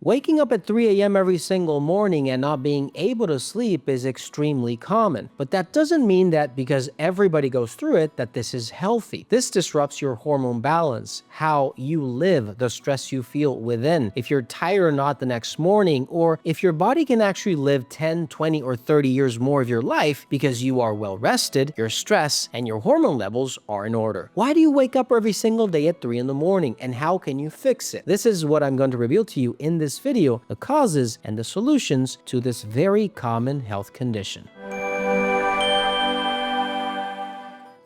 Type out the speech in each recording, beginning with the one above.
Waking up at 3 a.m. every single morning and not being able to sleep is extremely common, but that doesn't mean that because everybody goes through it that this is healthy. This disrupts your hormone balance, how you live, the stress you feel within, if you're tired or not the next morning, or if your body can actually live 10, 20, or 30 years more of your life because you are well rested, your stress, and your hormone levels are in order. Why do you wake up every single day at 3 in the morning, and how can you fix it? This is what I'm going to reveal to you in this video, the causes and the solutions to this very common health condition.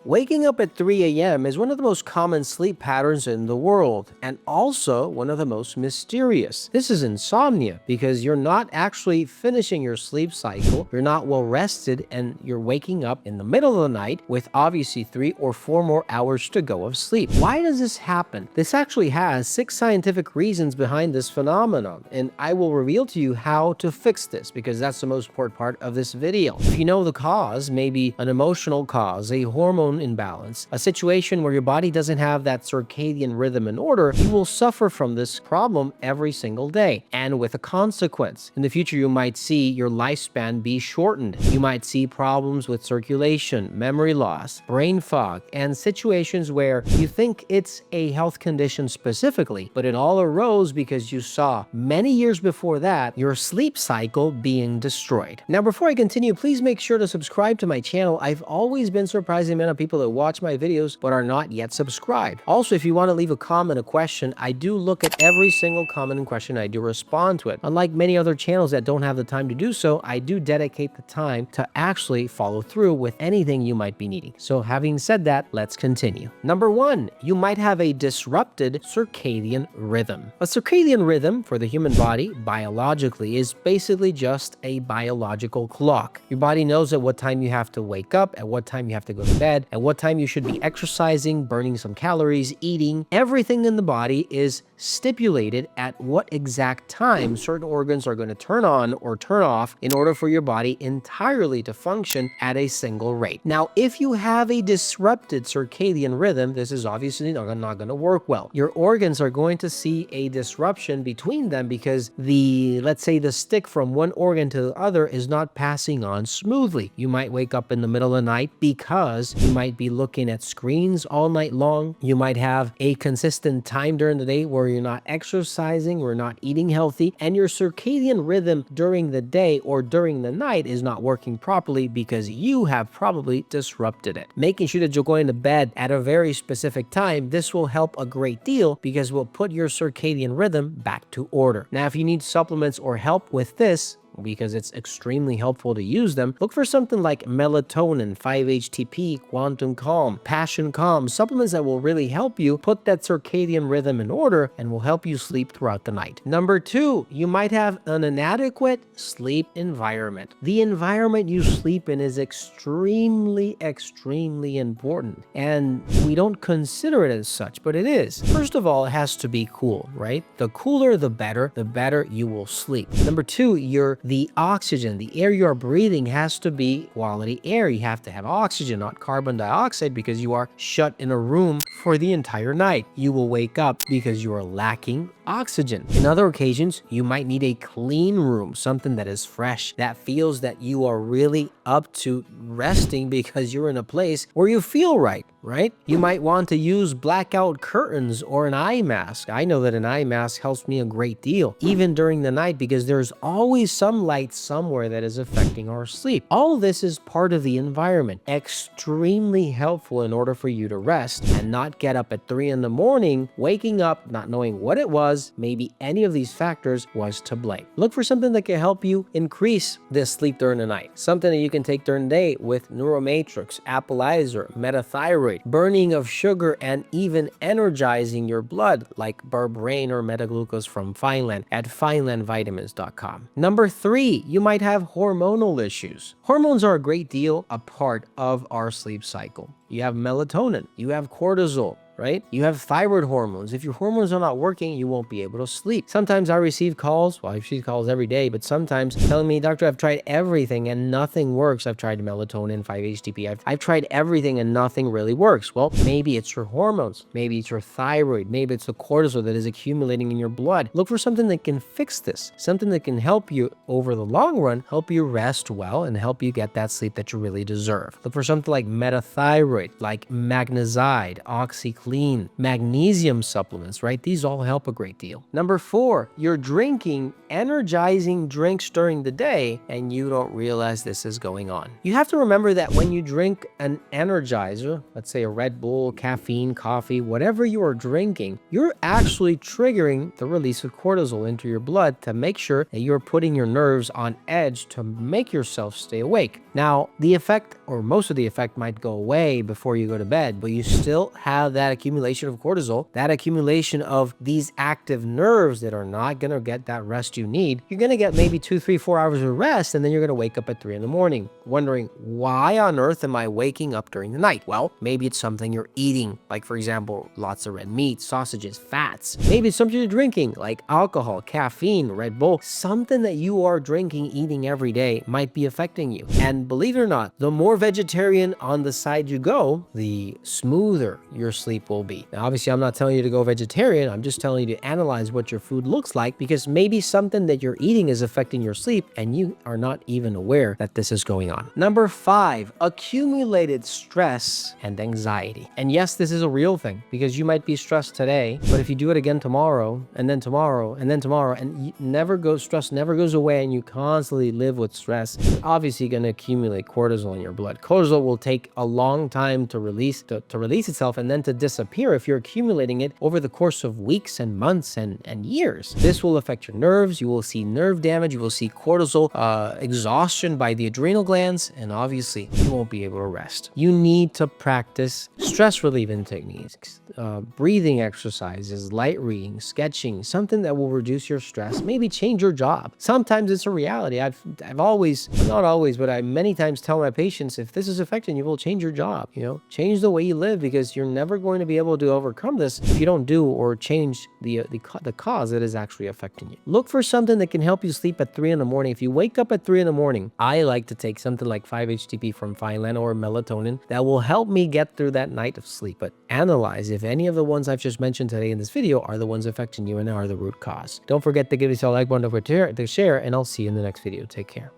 Waking up at 3 a.m. is one of the most common sleep patterns in the world, and also one of the most mysterious. This is insomnia because you're not actually finishing your sleep cycle, you're not well rested, and you're waking up in the middle of the night with obviously 3 or 4 more hours to go of sleep. Why does this happen? This actually has 6 scientific reasons behind this phenomenon, and I will reveal to you how to fix this because that's the most important part of this video. If you know the cause, maybe an emotional cause, a hormone imbalance, a situation where your body doesn't have that circadian rhythm in order, you will suffer from this problem every single day. And with a consequence, in the future you might see your lifespan be shortened. You might see problems with circulation, memory loss, brain fog, and situations where you think it's a health condition specifically, but it all arose because you saw many years before that your sleep cycle being destroyed. Now, before I continue, please make sure to subscribe to my channel. I've always been surprised the amount of people that watch my videos but are not yet subscribed. Also, if you want to leave a comment, a question, I do look at every single comment and question. I do respond to it. Unlike many other channels that don't have the time to do so, I do dedicate the time to actually follow through with anything you might be needing. So having said that, let's continue. Number 1, you might have a disrupted circadian rhythm. A circadian rhythm for the human body, biologically, is basically just a biological clock. Your body knows at what time you have to wake up, at what time you have to go to bed, at what time you should be exercising, burning some calories, eating. Everything in the body is stipulated at what exact time certain organs are going to turn on or turn off in order for your body entirely to function at a single rate. Now, if you have a disrupted circadian rhythm, this is obviously not going to work well. Your organs are going to see a disruption between them because let's say the stick from one organ to the other is not passing on smoothly. You might wake up in the middle of the night because you might be looking at screens all night long. You might have a consistent time during the day where you're not exercising, or not eating healthy, and your circadian rhythm during the day or during the night is not working properly because you have probably disrupted it. Making sure that you're going to bed at a very specific time, this will help a great deal because it will put your circadian rhythm back to order. Now, if you need supplements or help with this, because it's extremely helpful to use them, look for something like melatonin, 5-HTP, quantum calm, passion calm, supplements that will really help you put that circadian rhythm in order and will help you sleep throughout the night. Number 2, you might have an inadequate sleep environment. The environment you sleep in is extremely important, and we don't consider it as such, but it is. First of all, it has to be cool, right? The cooler, the better you will sleep. Number 2, the oxygen, the air you are breathing has to be quality air. You have to have oxygen, not carbon dioxide, because you are shut in a room for the entire night. You will wake up because you are lacking oxygen. In other occasions, you might need a clean room, something that is fresh, that feels that you are really up to resting because you're in a place where you feel right? You might want to use blackout curtains or an eye mask. I know that an eye mask helps me a great deal, even during the night, because there's always some light somewhere that is affecting our sleep. All of this is part of the environment. Extremely helpful in order for you to rest and not get up at 3 in the morning, waking up, not knowing what it was. Maybe any of these factors was to blame. Look for something that can help you increase this sleep during the night. Something that you can take during the day with Neuromatrix, Apalizer, Metathyroid, burning of sugar, and even energizing your blood like berberine or metaglucose from Fineland at finelandvitamins.com. Number 3, you might have hormonal issues. Hormones are a great deal a part of our sleep cycle. You have melatonin, you have cortisol, right? You have thyroid hormones. If your hormones are not working, you won't be able to sleep. Sometimes I receive calls, well, I receive calls every day, but sometimes telling me, doctor, I've tried everything and nothing works. I've tried melatonin, 5-HTP. I've tried everything and nothing really works. Well, maybe it's your hormones. Maybe it's your thyroid. Maybe it's the cortisol that is accumulating in your blood. Look for something that can fix this, something that can help you over the long run, help you rest well and help you get that sleep that you really deserve. Look for something like metathyroid, like magnezide, oxyclean, magnesium supplements, right? These all help a great deal. Number 4, you're drinking energizing drinks during the day and you don't realize this is going on. You have to remember that when you drink an energizer, let's say a Red Bull, caffeine, coffee, whatever you are drinking, you're actually triggering the release of cortisol into your blood to make sure that you're putting your nerves on edge to make yourself stay awake. Now, the effect, or most of the effect, might go away before you go to bed, but you still have that accumulation of cortisol, that accumulation of these active nerves that are not going to get that rest you need. You're going to get maybe 2, 3, 4 hours of rest, and then you're going to wake up at 3 in the morning, wondering, why on earth am I waking up during the night? Well, maybe it's something you're eating, like for example, lots of red meat, sausages, fats. Maybe it's something you're drinking, like alcohol, caffeine, Red Bull. Something that you are drinking, eating every day might be affecting you. And believe it or not, the more vegetarian on the side you go, the smoother your sleep will be. Now, obviously, I'm not telling you to go vegetarian. I'm just telling you to analyze what your food looks like, because maybe something that you're eating is affecting your sleep and you are not even aware that this is going on. Number 5, accumulated stress and anxiety. And yes, this is a real thing, because you might be stressed today, but if you do it again tomorrow, and then tomorrow, and then tomorrow, and stress never goes away, and you constantly live with stress, you're obviously going to accumulate cortisol in your blood. Cortisol will take a long time to release itself and then to disappear if you're accumulating it over the course of weeks and months and years. This will affect your nerves. You will see nerve damage. You will see cortisol exhaustion by the adrenal glands, and obviously you won't be able to rest. You need to practice stress relieving techniques, breathing exercises, light reading, sketching, something that will reduce your stress, maybe change your job. Sometimes it's a reality. I've always, not always, but I many times tell my patients, if this is affecting you, will change your job, change the way you live, because you're never going to be able to overcome this if you don't do or change the cause that is actually affecting you. Look for something that can help you sleep at 3 in the morning. If you wake up at 3 in the morning, I like to take something like 5-HTP from Fineland or melatonin that will help me get through that night of sleep. But analyze if any of the ones I've just mentioned today in this video are the ones affecting you and are the root cause. Don't forget to give this a like button over to share, and I'll see you in the next video. Take care.